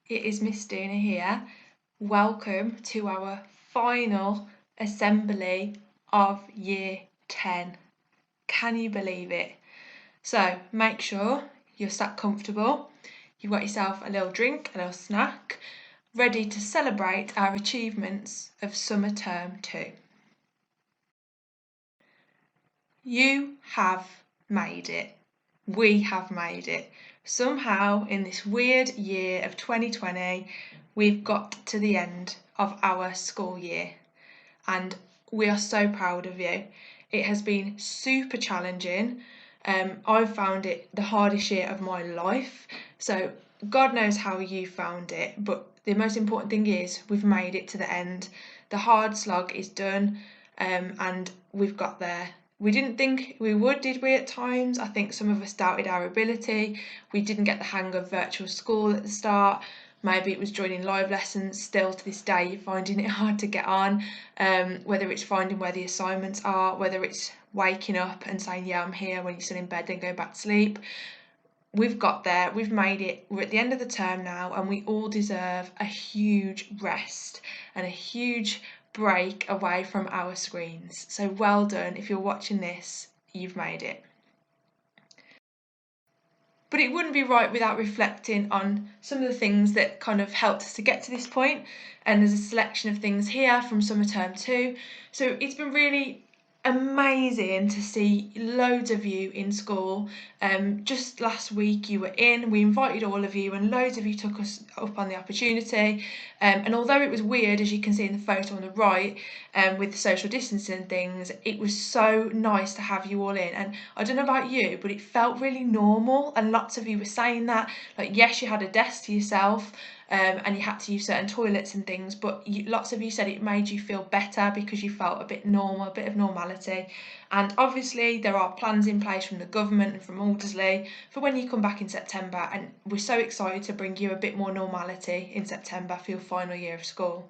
it is Miss Dooner here. Welcome to our final assembly of Year 10. Can you believe it? So make sure you're sat comfortable, you've got yourself a little drink, a little snack, ready to celebrate our achievements of summer term 2. You have made it. We have made it. Somehow in this weird year of 2020, we've got to the end of our school year and we are so proud of you. It has been super challenging. I've found it the hardest year of my life, so God knows how you found it, but the most important thing is we've made it to the end. The hard slog is done, and we've got there. We didn't think we would, did we, at times? I think some of us doubted our ability. We didn't get the hang of virtual school at the start. Maybe it was joining live lessons. Still to this day you're finding it hard to get on, whether it's finding where the assignments are, whether it's waking up and saying, yeah, I'm here, when you're still in bed, then go back to sleep. We've got there, we've made it, we're at the end of the term now, and we all deserve a huge rest and a huge break away from our screens. So well done. If you're watching this, you've made it. But it wouldn't be right without reflecting on some of the things that kind of helped us to get to this point. And there's a selection of things here from summer term 2. So it's been really amazing to see loads of you in school. Just last week you were in, we invited all of you and loads of you took us up on the opportunity, and although it was weird, as you can see in the photo on the right, with the social distancing and things, it was so nice to have you all in. And I don't know about you, but it felt really normal, and lots of you were saying that, like, yes, you had a desk to yourself, and you had to use certain toilets and things, but lots of you said it made you feel better because you felt a bit normal, a bit of normality. And obviously there are plans in place from the government and from Aldersley for when you come back in September, and we're so excited to bring you a bit more normality in September for your final year of school.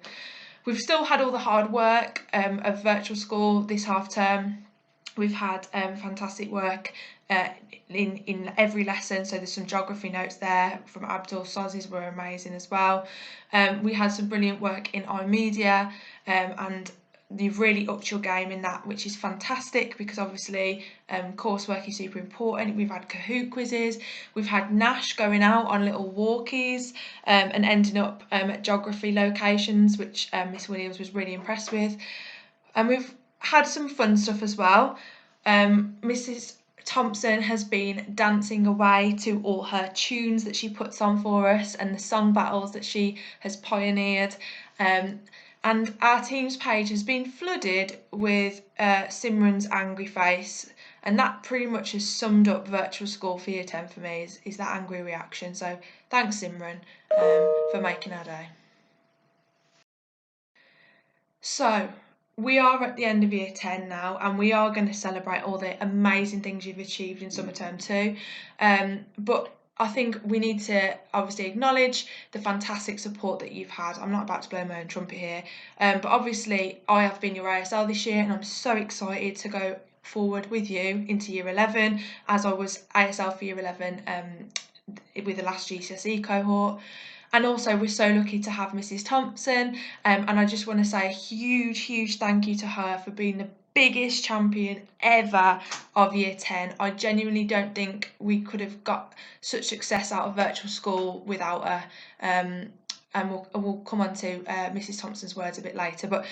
We've still had all the hard work of virtual school this half term. We've had fantastic work in every lesson, so there's some geography notes there from Abdul. Sozzies were amazing as well. We had some brilliant work in iMedia, and you've really upped your game in that, which is fantastic, because obviously coursework is super important. We've had Kahoot quizzes, we've had Nash going out on little walkies and ending up at geography locations, which Miss Williams was really impressed with. And we've had some fun stuff as well. Mrs. Thompson has been dancing away to all her tunes that she puts on for us and the song battles that she has pioneered. And our Teams page has been flooded with Simran's angry face, and that pretty much has summed up virtual school for Year 10 for me, is that angry reaction. So thanks, Simran, for making our day. So we are at the end of Year 10 now, and we are going to celebrate all the amazing things you've achieved in summer term 2. But I think we need to obviously acknowledge the fantastic support that you've had. I'm not about to blow my own trumpet here, but obviously I have been your ASL this year, and I'm so excited to go forward with you into Year 11, as I was ASL for Year 11 with the last GCSE cohort. And also we're so lucky to have Mrs. Thompson, and I just want to say a huge thank you to her for being the biggest champion ever of Year 10. I genuinely don't think we could have got such success out of virtual school without her, and we'll come on to Mrs. Thompson's words a bit later. But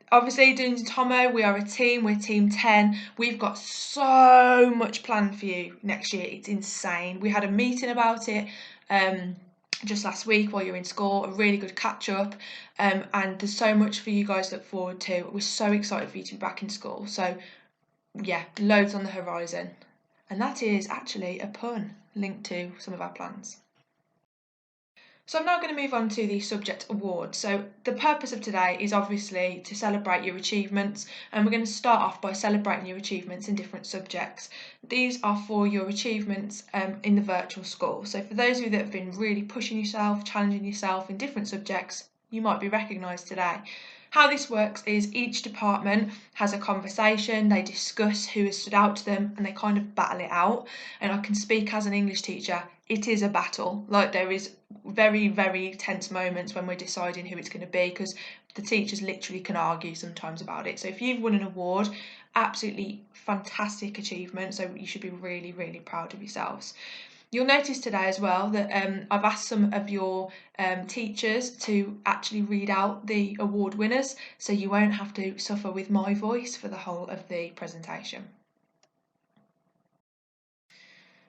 obviously, doing Tomo, we are a team, we're Team 10. We've got so much planned for you next year, it's insane. We had a meeting about it just last week while you're in school, a really good catch up, and there's so much for you guys to look forward to. We're so excited for you to be back in school, so yeah, loads on the horizon. And that is actually a pun linked to some of our plans. So I'm now going to move on to the subject awards. So the purpose of today is obviously to celebrate your achievements, and we're going to start off by celebrating your achievements in different subjects. These are for your achievements in the virtual school. So for those of you that have been really pushing yourself, challenging yourself in different subjects, you might be recognised today. How this works is each department has a conversation, they discuss who has stood out to them, and they kind of battle it out. And I can speak as an English teacher, it is a battle. Like, there is very, very tense moments when we're deciding who it's going to be, because the teachers literally can argue sometimes about it. So if you've won an award, absolutely fantastic achievement, so you should be really, really proud of yourselves. You'll notice today as well that I've asked some of your teachers to actually read out the award winners, so you won't have to suffer with my voice for the whole of the presentation.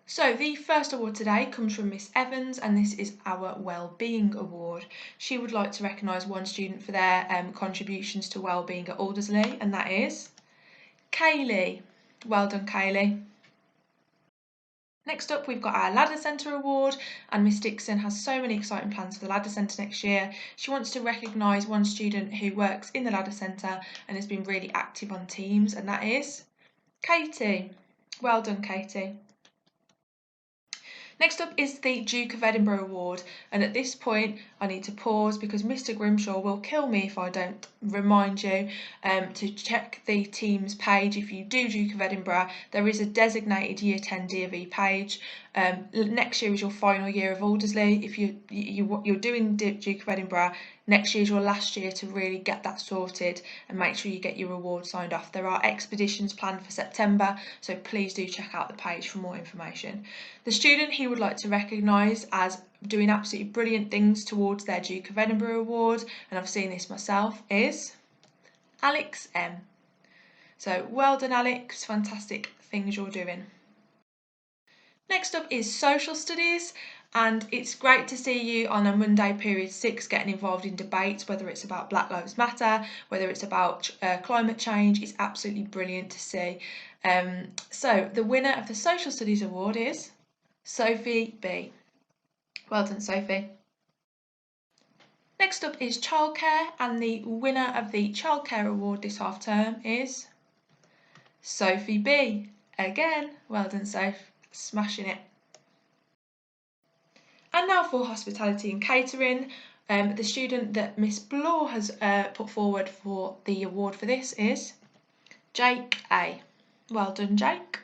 So the first award today comes from Miss Evans, and this is our Wellbeing Award. She would like to recognise one student for their contributions to wellbeing at Aldersley, and that is Kaylee. Well done, Kaylee. Next up, we've got our Ladder Centre Award, and Miss Dixon has so many exciting plans for the Ladder Centre next year. She wants to recognise one student who works in the Ladder Centre and has been really active on teams, and that is Katie. Well done, Katie. Next up is the Duke of Edinburgh Award, and at this point I need to pause because Mr Grimshaw will kill me if I don't remind you to check the team's page. If you do Duke of Edinburgh, there is a designated Year 10 D&V page. Next year is your final year of Aldersley. If you're doing Duke of Edinburgh, next year is your last year to really get that sorted and make sure you get your award signed off. There are expeditions planned for September, so please do check out the page for more information. The student he would like to recognise as doing absolutely brilliant things towards their Duke of Edinburgh award, and I've seen this myself, is Alex M. So well done, Alex, fantastic things you're doing. Next up is Social Studies, and it's great to see you on a Monday period 6 getting involved in debates, whether it's about Black Lives Matter, whether it's about climate change. It's absolutely brilliant to see. So the winner of the Social Studies Award is Sophie B. Well done, Sophie. Next up is Childcare, and the winner of the Childcare Award this half term is Sophie B. Again, well done, Soph, smashing it. And now for Hospitality and Catering. The student that Miss Bloor has put forward for the award for this is Jake A. Well done, Jake.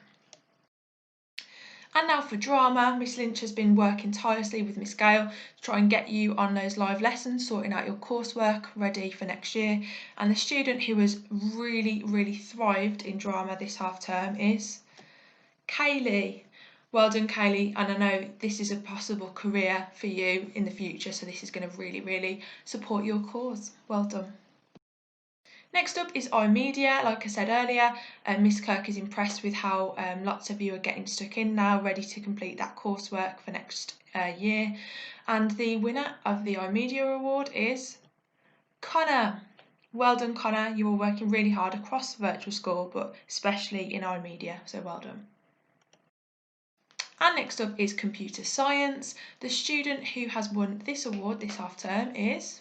And now for Drama, Miss Lynch has been working tirelessly with Miss Gale to try and get you on those live lessons, sorting out your coursework ready for next year. And the student who has really, really thrived in Drama this half term is Kaylee. Well done, Kaylee, and I know this is a possible career for you in the future, so this is going to really, really support your cause. Well done. Next up is iMedia. Like I said earlier, Miss Kirk is impressed with how lots of you are getting stuck in now, ready to complete that coursework for next year. And the winner of the iMedia award is Connor. Well done, Connor. You are working really hard across virtual school, but especially in iMedia, so well done. And next up is Computer Science. The student who has won this award this half term is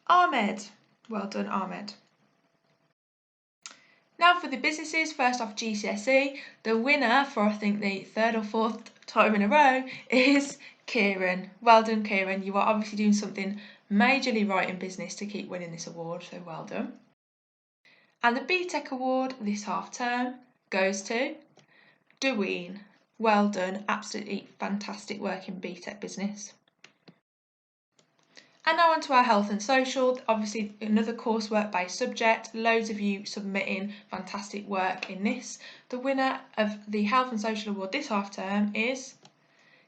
Ahmed. Well done, Ahmed. Now for the businesses, first off GCSE, the winner for I think the third or fourth time in a row is Kieran. Well done, Kieran. You are obviously doing something majorly right in business to keep winning this award, so well done. And the BTEC award this half term goes to Deween. Well done, absolutely fantastic work in BTEC business. And now on to our health and social, obviously another coursework based subject, loads of you submitting fantastic work in this. The winner of the health and social award this half term is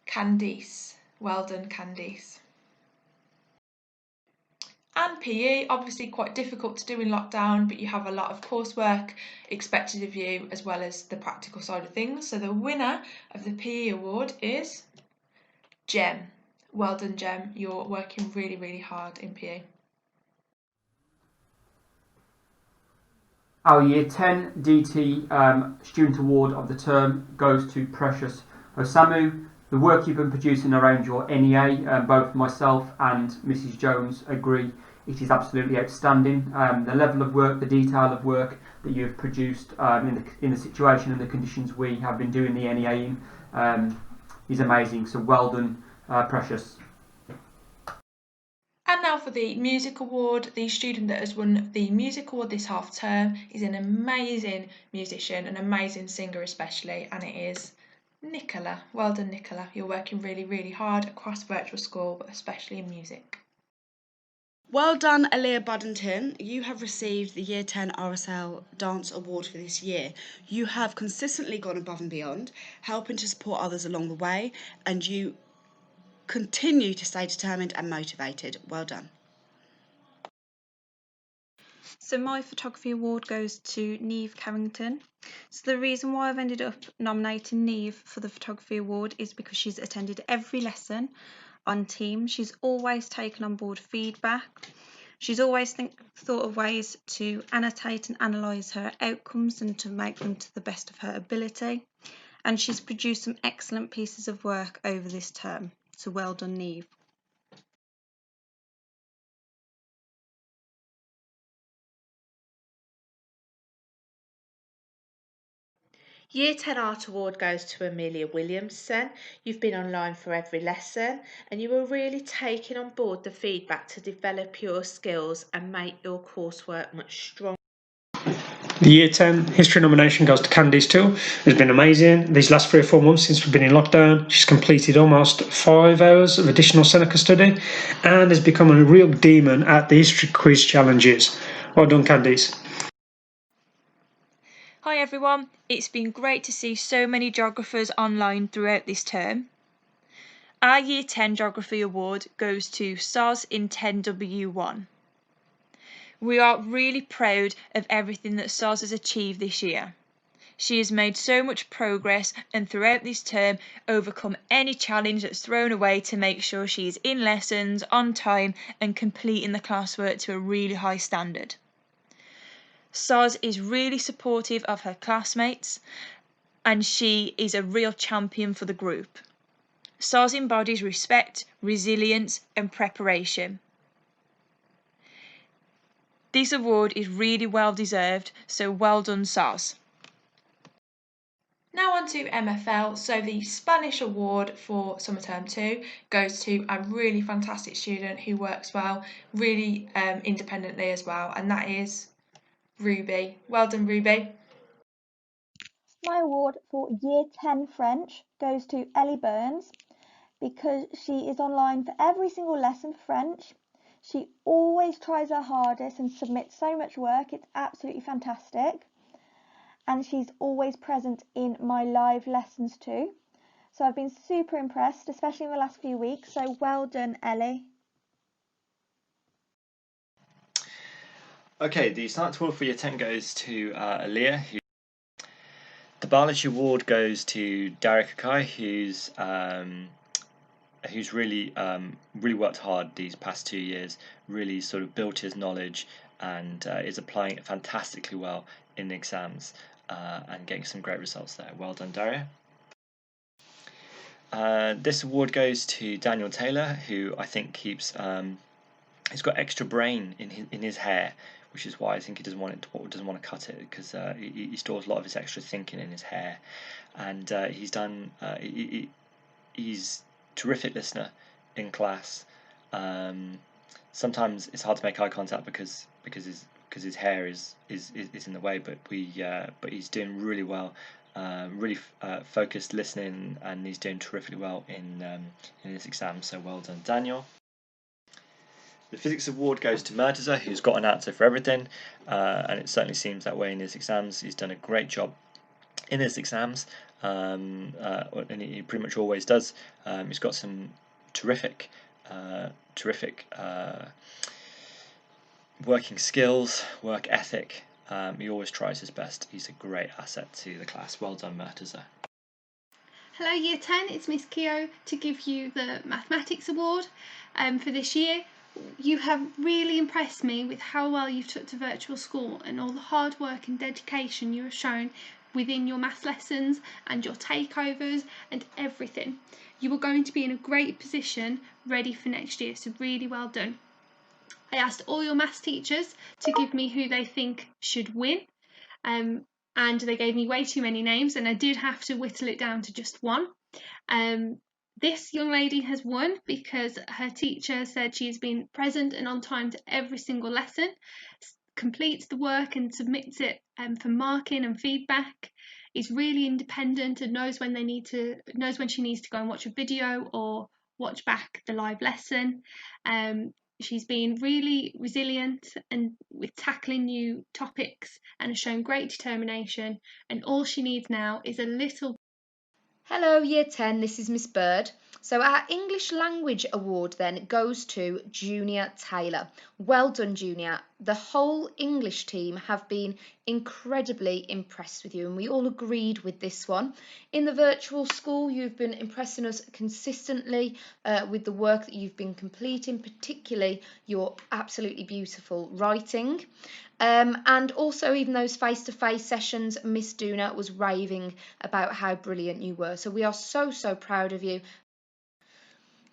Candice. Well done, Candice. And PE, obviously quite difficult to do in lockdown, but you have a lot of coursework expected of you as well as the practical side of things. So the winner of the PE award is Jem. Well done, Jem. You're working really, really hard in PE. Our Year 10 DT Student Award of the term goes to Precious Osamu. The work you've been producing around your NEA, both myself and Mrs Jones agree it is absolutely outstanding. The level of work, the detail of work that you've produced in the situation and the conditions we have been doing the NEA in is amazing. So well done, Precious. And now for the music award. The student that has won the music award this half term is an amazing musician, an amazing singer especially, and it is Nicola. Well done, Nicola. You're working really, really hard across virtual school, but especially in music. Well done, Aaliyah Buddington. You have received the Year 10 RSL Dance Award for this year. You have consistently gone above and beyond, helping to support others along the way, and you continue to stay determined and motivated. Well done. So my photography award goes to Neve Carrington. So the reason why I've ended up nominating Neve for the photography award is because she's attended every lesson on team. She's always taken on board feedback. She's always thought of ways to annotate and analyse her outcomes and to make them to the best of her ability. And she's produced some excellent pieces of work over this term. So well done, Neve. Year 10 Art Award goes to Amelia Williamson. You've been online for every lesson and you were really taking on board the feedback to develop your skills and make your coursework much stronger. The Year 10 History nomination goes to Candice too. It's been amazing. These last 3 or 4 months since we've been in lockdown, she's completed almost 5 hours of additional Seneca study and has become a real demon at the history quiz challenges. Well done, Candice. Hi everyone, it's been great to see so many geographers online throughout this term. Our Year 10 Geography Award goes to SOS in 10W1. We are really proud of everything that SOS has achieved this year. She has made so much progress and throughout this term overcome any challenge that's thrown away to make sure she is in lessons, on time and completing the classwork to a really high standard. SOS is really supportive of her classmates and she is a real champion for the group. SOS embodies respect, resilience and preparation. This award is really well deserved, so well done, SOS. Now on to MFL. So the Spanish award for summer term 2 goes to a really fantastic student who works well, really independently as well, and that is Ruby. Well done, Ruby. My award for Year 10 French goes to Ellie Burns because she is online for every single lesson for French. She always tries her hardest and submits so much work. It's absolutely fantastic. And she's always present in my live lessons too. So I've been super impressed, especially in the last few weeks. So well done, Ellie. Okay, the Science Award for Year 10 goes to Aaliyah. The Biology Award goes to Derek Akai, who's really worked hard these past 2 years, really sort of built his knowledge and is applying it fantastically well in the exams and getting some great results there. Well done, Daria. This award goes to Daniel Taylor, who I think keeps he's got extra brain in his hair, which is why I think he doesn't want to cut it, because he stores a lot of his extra thinking in his hair, and he's terrific listener in class. Sometimes it's hard to make eye contact because his hair is in the way, but he's doing really well, really focused listening, and he's doing terrifically well in this exam. So well done, Daniel. The Physics Award goes to Murtaza, who's got an answer for everything, and it certainly seems that way in his exams. He's done a great job in his exams, and he pretty much always does. He's got some terrific working skills, work ethic. He always tries his best. He's a great asset to the class. Well done, Murtaza. Hello Year 10, it's Miss Keogh to give you the Mathematics Award for this year. You have really impressed me with how well you've took to virtual school and all the hard work and dedication you have shown within your maths lessons and your takeovers and everything. You are going to be in a great position ready for next year, so really well done. I asked all your maths teachers to give me who they think should win, and they gave me way too many names and I did have to whittle it down to just one. This young lady has won because her teacher said she's been present and on time to every single lesson, completes the work and submits it for marking and feedback, is really independent and knows when she needs to go and watch a video or watch back the live lesson. She's been really resilient and with tackling new topics and has shown great determination, and all she needs now is a little. Hello Year 10, this is Miss Bird. So our English Language Award then goes to Junior Taylor. Well done, Junior. The whole English team have been incredibly impressed with you, and we all agreed with this one. In the virtual school, you've been impressing us consistently with the work that you've been completing, particularly your absolutely beautiful writing. And also even those face-to-face sessions, Miss Dooner was raving about how brilliant you were. So we are so, so proud of you.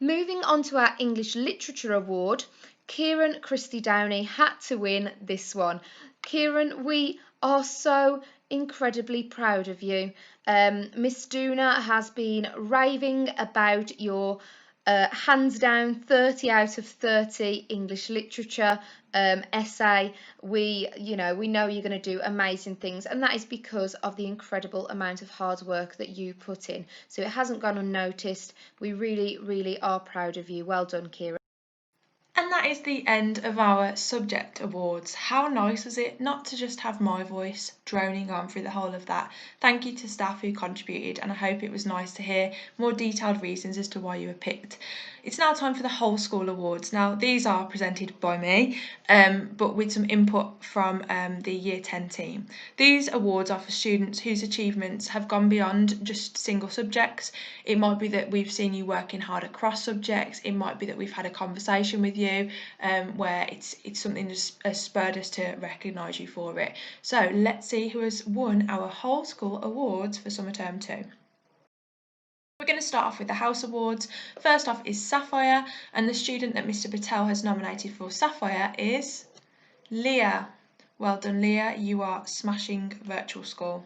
Moving on to our English Literature Award, Kieran Christie Downey had to win this one. Kieran, we are so incredibly proud of you. Miss Dooner has been raving about your hands down 30 out of 30 English literature essay. We know you're going to do amazing things, and that is because of the incredible amount of hard work that you put in. So it hasn't gone unnoticed. We really, really are proud of you. Well done, Kira. And that is the end of our subject awards. How nice was it not to just have my voice droning on through the whole of that? Thank you to staff who contributed, and I hope it was nice to hear more detailed reasons as to why you were picked. It's now time for the whole school awards. Now these are presented by me, but with some input from the Year 10 team. These awards are for students whose achievements have gone beyond just single subjects. It might be that we've seen you working hard across subjects. It might be that we've had a conversation with you where it's something that has spurred us to recognise you for it. So let's see who has won our whole school awards for summer term 2. We're going to start off with the House Awards. First off is Sapphire, and the student that Mr. Patel has nominated for Sapphire is Leah. Well done, Leah. You are smashing virtual school.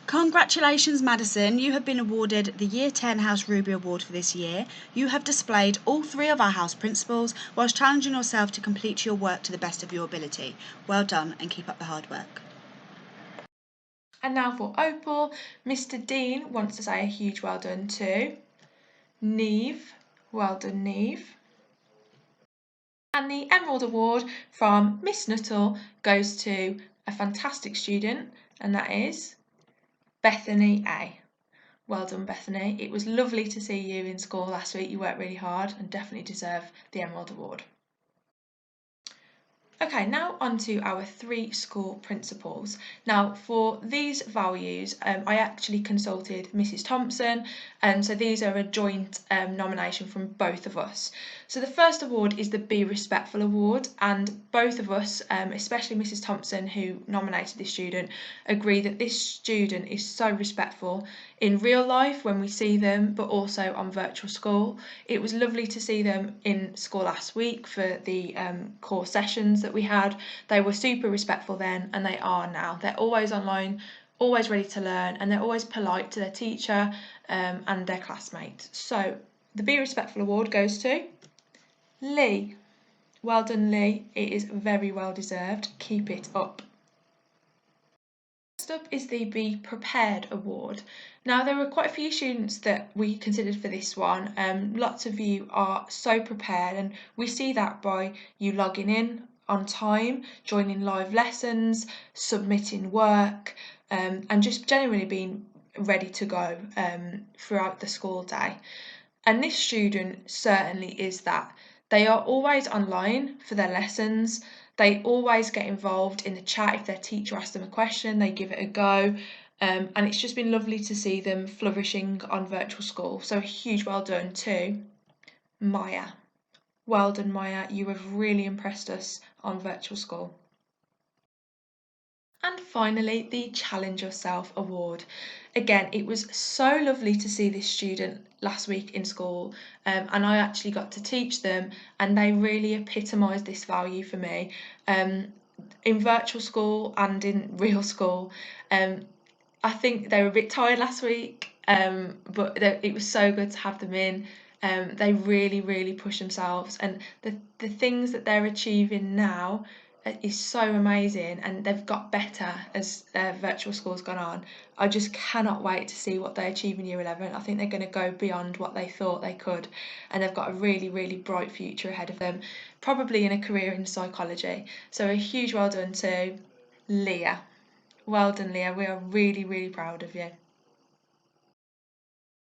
Congratulations, Madison. You have been awarded the Year 10 House Ruby Award for this year. You have displayed all 3 of our house principles whilst challenging yourself to complete your work to the best of your ability. Well done, and keep up the hard work. And now for Opal, Mr. Dean wants to say a huge well done to Neve. Well done, Neve. And the Emerald Award from Miss Nuttall goes to a fantastic student, and that is Bethany A. Well done, Bethany. It was lovely to see you in school last week. You worked really hard and definitely deserve the Emerald Award. Okay, now on to our 3 school principals. Now for these values, I actually consulted Mrs. Thompson, and so these are a joint nomination from both of us. So the first award is the Be Respectful Award, and both of us, especially Mrs. Thompson who nominated this student, agree that this student is so respectful in real life when we see them, but also on virtual school. It was lovely to see them in school last week for the core sessions that we had. They were super respectful then, and they are now. They're always online, always ready to learn, and they're always polite to their teacher and their classmates. So the Be Respectful Award goes to Lee. Well done, Lee. It is very well deserved. Keep it up. Next up is the Be Prepared Award. Now there were quite a few students that we considered for this one. Lots of you are so prepared, and we see that by you logging in on time, joining live lessons, submitting work, and just genuinely being ready to go throughout the school day. And this student certainly is that. They are always online for their lessons. They always get involved in the chat. If their teacher asks them a question, they give it a go. And it's just been lovely to see them flourishing on virtual school. So a huge well done to Maya. Well done, Maya. You have really impressed us on virtual school. And finally, the Challenge Yourself Award. Again, it was so lovely to see this student last week in school, and I actually got to teach them, and they really epitomised this value for me. In virtual school and in real school, I think they were a bit tired last week, but it was so good to have them in. They really push themselves, and the things that they're achieving now is so amazing, and they've got better as virtual school's gone on. I just cannot wait to see what they achieve in year 11. I think they're going to go beyond what they thought they could, and they've got a really bright future ahead of them, probably in a career in psychology. So a huge well done to Leah. Well done, Leah. We are really proud of you.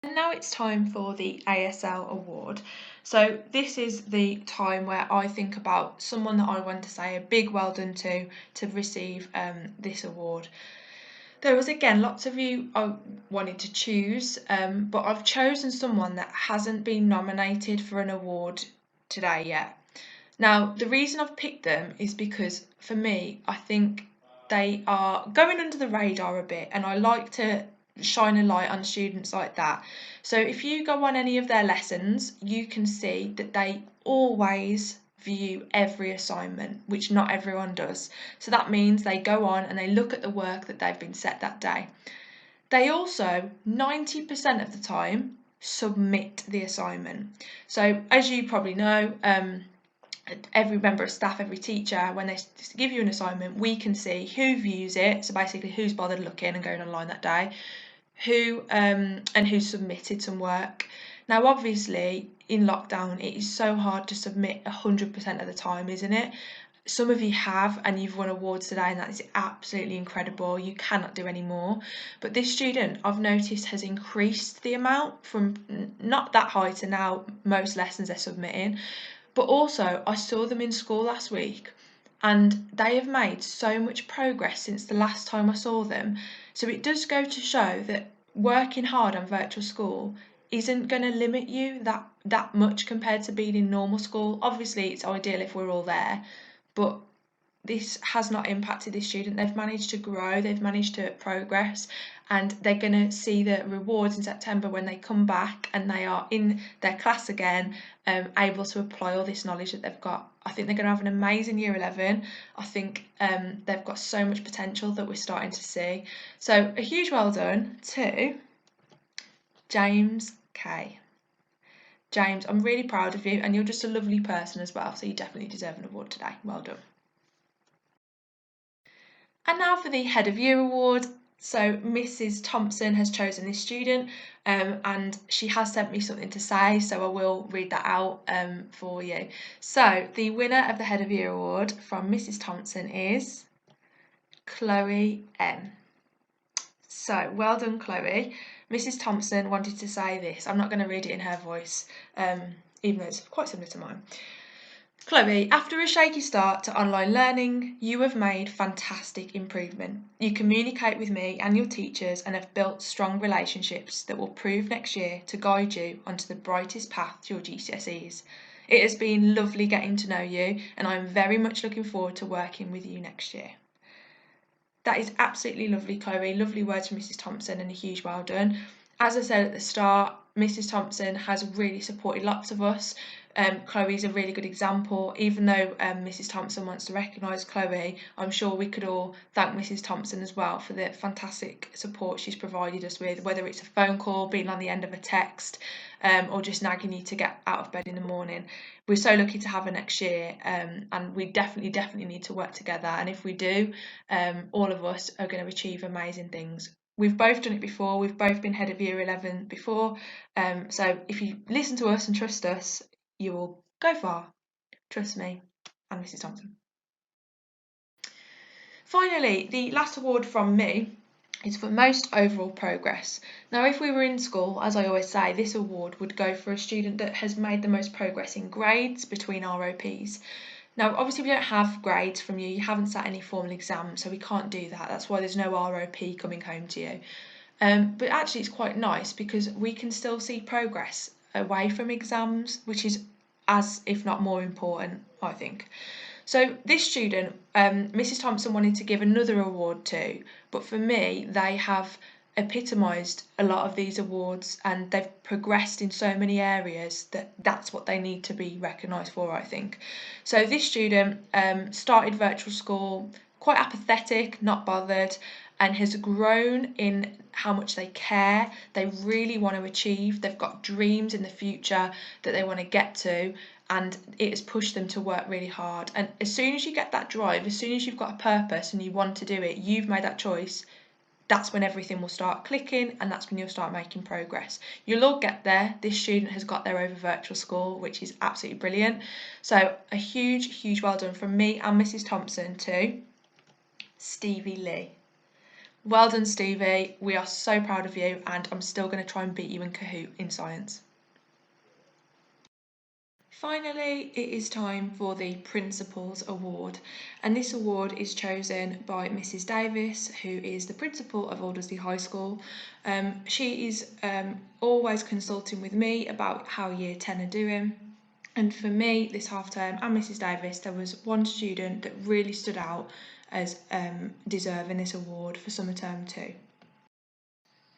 And now it's time for the ASL award. So this is the time where I think about someone that I want to say a big well done to receive this award. There was again lots of you I wanted to choose, but I've chosen someone that hasn't been nominated for an award today yet. Now the reason I've picked them is because for me I think they are going under the radar a bit, and I like to shine a light on students like that. So if you go on any of their lessons, you can see that they always view every assignment, which not everyone does. So that means they go on and they look at the work that they've been set that day. They also 90% of the time submit the assignment. So as you probably know, every member of staff, every teacher, when they give you an assignment, we can see who views it, so basically who's bothered looking and going online that day, who and who submitted some work. Now obviously in lockdown it is so hard to submit 100% of the time, isn't it? Some of you have, and you've won awards today, and that is absolutely incredible. You cannot do any more. But this student, I've noticed, has increased the amount from not that high to now most lessons they're submitting. But also I saw them in school last week, and they have made so much progress since the last time I saw them. So it does go to show that working hard on virtual school isn't going to limit you that much compared to being in normal school. Obviously it's ideal if we're all there, but this has not impacted this student. They've managed to grow, they've managed to progress, and they're going to see the rewards in September when they come back and they are in their class again, able to apply all this knowledge that they've got. I think they're going to have an amazing year 11. I think they've got so much potential that we're starting to see. So a huge well done to James K. James, I'm really proud of you, and you're just a lovely person as well, so you definitely deserve an award today. Well done. And now for the Head of Year Award. So Mrs. Thompson has chosen this student, and she has sent me something to say, so I will read that out for you. So the winner of the Head of Year Award from Mrs. Thompson is Chloe M. So well done, Chloe. Mrs. Thompson wanted to say this. I'm not going to read it in her voice, even though it's quite similar to mine. Chloe, after a shaky start to online learning, you have made fantastic improvement. You communicate with me and your teachers and have built strong relationships that will prove next year to guide you onto the brightest path to your GCSEs. It has been lovely getting to know you, and I'm very much looking forward to working with you next year. That is absolutely lovely, Chloe. Lovely words from Mrs. Thompson, and a huge well done. As I said at the start, Mrs. Thompson has really supported lots of us. Chloe's a really good example. Even though Mrs. Thompson wants to recognise Chloe, I'm sure we could all thank Mrs. Thompson as well for the fantastic support she's provided us with, whether it's a phone call, being on the end of a text, or just nagging you to get out of bed in the morning. We're so lucky to have her next year, and we definitely need to work together. And if we do, all of us are going to achieve amazing things. We've both done it before. We've both been Head of Year 11 before. So if you listen to us and trust us, you will go far. Trust me and Mrs. Thompson. Finally, the last award from me is for most overall progress. Now, if we were in school, as I always say, this award would go for a student that has made the most progress in grades between ROPs. Now, obviously we don't have grades from you, you haven't sat any formal exams, so we can't do that. That's why there's no ROP coming home to you. But actually it's quite nice because we can still see progress away from exams, which is as if not more important, I think. So this student, Mrs. Thompson wanted to give another award to, but for me they have epitomised a lot of these awards, and they've progressed in so many areas that that's what they need to be recognised for, I think. So this student started virtual school quite apathetic, not bothered, and has grown in how much they care. They really want to achieve. They've got dreams in the future that they want to get to, and it has pushed them to work really hard. And as soon as you get that drive, as soon as you've got a purpose and you want to do it, you've made that choice, that's when everything will start clicking, and that's when you'll start making progress. You'll all get there. This student has got there over virtual school, which is absolutely brilliant. So a huge well done from me and Mrs. Thompson to Stevie Lee. Well done, Stevie. We are so proud of you, and I'm still going to try and beat you in Kahoot in science. Finally, it is time for the Principal's Award, and this award is chosen by Mrs. Davis, who is the principal of Aldersley High School. She is always consulting with me about how Year 10 are doing, and for me this half term and Mrs. Davis, there was one student that really stood out as deserving this award for summer term 2.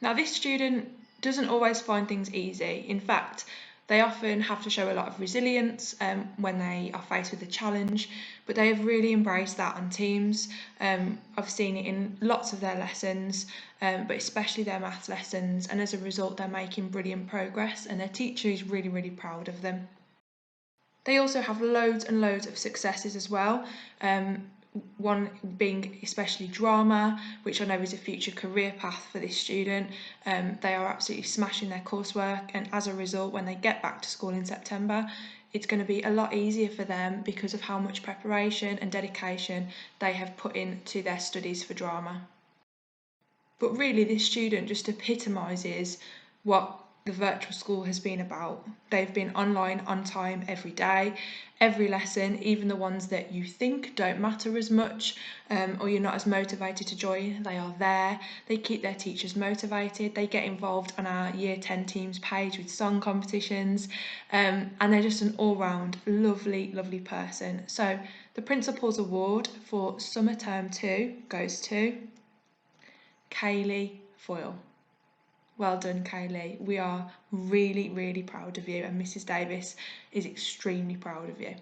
Now, this student doesn't always find things easy. In fact, they often have to show a lot of resilience when they are faced with a challenge, but they have really embraced that on Teams. I've seen it in lots of their lessons, but especially their maths lessons, and as a result they're making brilliant progress, and their teacher is really proud of them. They also have loads and loads of successes as well. One being especially drama, which I know is a future career path for this student. They are absolutely smashing their coursework, and as a result, when they get back to school in September, it's going to be a lot easier for them because of how much preparation and dedication they have put into their studies for drama. But really, this student just epitomises what the virtual school has been about. They've been online on time every day, every lesson, even the ones that you think don't matter as much, or you're not as motivated to join, they are there. They keep their teachers motivated. They get involved on our Year 10 Teams page with song competitions, and they're just an all-round lovely person. So the Principal's Award for summer term 2 goes to Kaylee Foyle. Well done, Kaylee. We are really proud of you, and Mrs. Davis is extremely proud of you.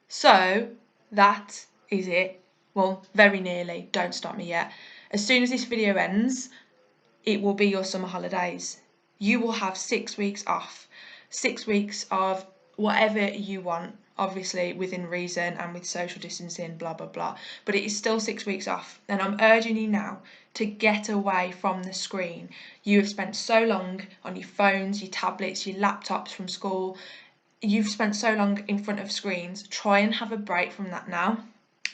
So that is it. Well, very nearly. Don't stop me yet. As soon as this video ends, it will be your summer holidays. You will have 6 weeks off. 6 weeks of whatever you want, obviously within reason and with social distancing, blah blah, but it is still 6 weeks off, and I'm urging you now to get away from the screen. You have spent so long on your phones, your tablets, your laptops from school. You've spent so long in front of screens. Try and have a break from that now.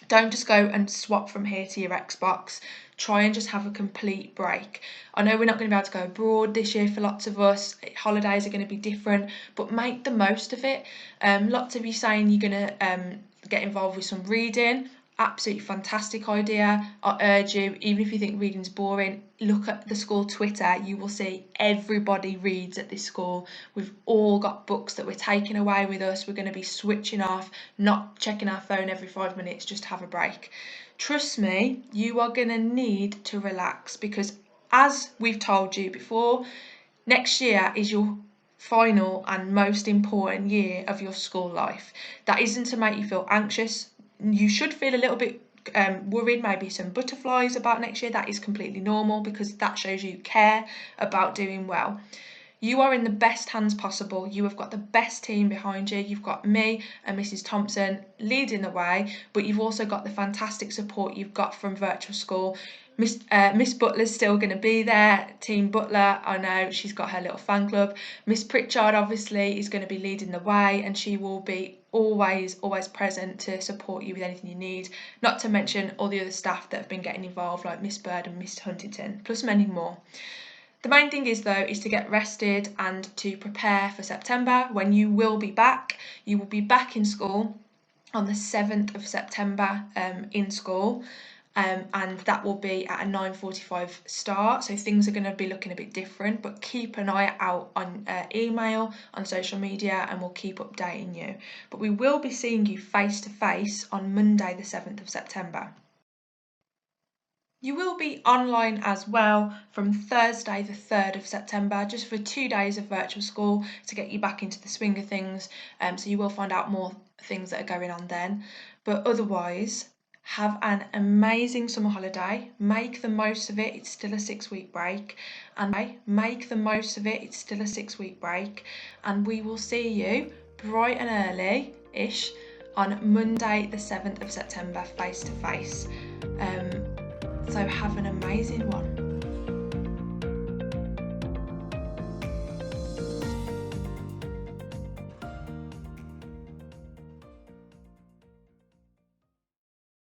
Don't just go and swap from here to your Xbox. Try and just have a complete break. I know we're not going to be able to go abroad this year for lots of us. Holidays are going to be different, but make the most of it. Lots of you saying you're going to get involved with some reading. Absolutely fantastic idea. I urge you, even if you think reading's boring, look at the school Twitter. You will see everybody reads at this school. We've all got books that we're taking away with us. We're going to be switching off, not checking our phone every 5 minutes, just have a break. Trust me, you are going to need to relax, because as we've told you before, next year is your final and most important year of your school life. That isn't to make you feel anxious. You should feel a little bit worried, maybe some butterflies about next year. That is completely normal, because that shows you care about doing well. You are in the best hands possible. You have got the best team behind you. You've got me and Mrs. Thompson leading the way, but you've also got the fantastic support you've got from virtual school. Miss Butler's still going to be there, Team Butler. I know she's got her little fan club. Miss Pritchard obviously is going to be leading the way, and she will be always present to support you with anything you need, not to mention all the other staff that have been getting involved, like Miss Bird and Miss Huntington, plus many more. The main thing is, though, is to get rested and to prepare for September, when you will be back. You will be back in school on the 7th of September in school, and that will be at a 9:45 start, so things are going to be looking a bit different, but keep an eye out on email, on social media, and we'll keep updating you. But we will be seeing you face to face on Monday the 7th of September. You will be online as well from Thursday the 3rd of September, just for 2 days of virtual school to get you back into the swing of things, so you will find out more things that are going on then. But otherwise, Have an amazing summer holiday. Make the most of it. It's still a 6-week break. And make the most of it. It's still a 6-week break. And we will see you bright and early-ish on Monday the 7th of September face to face. So have an amazing one.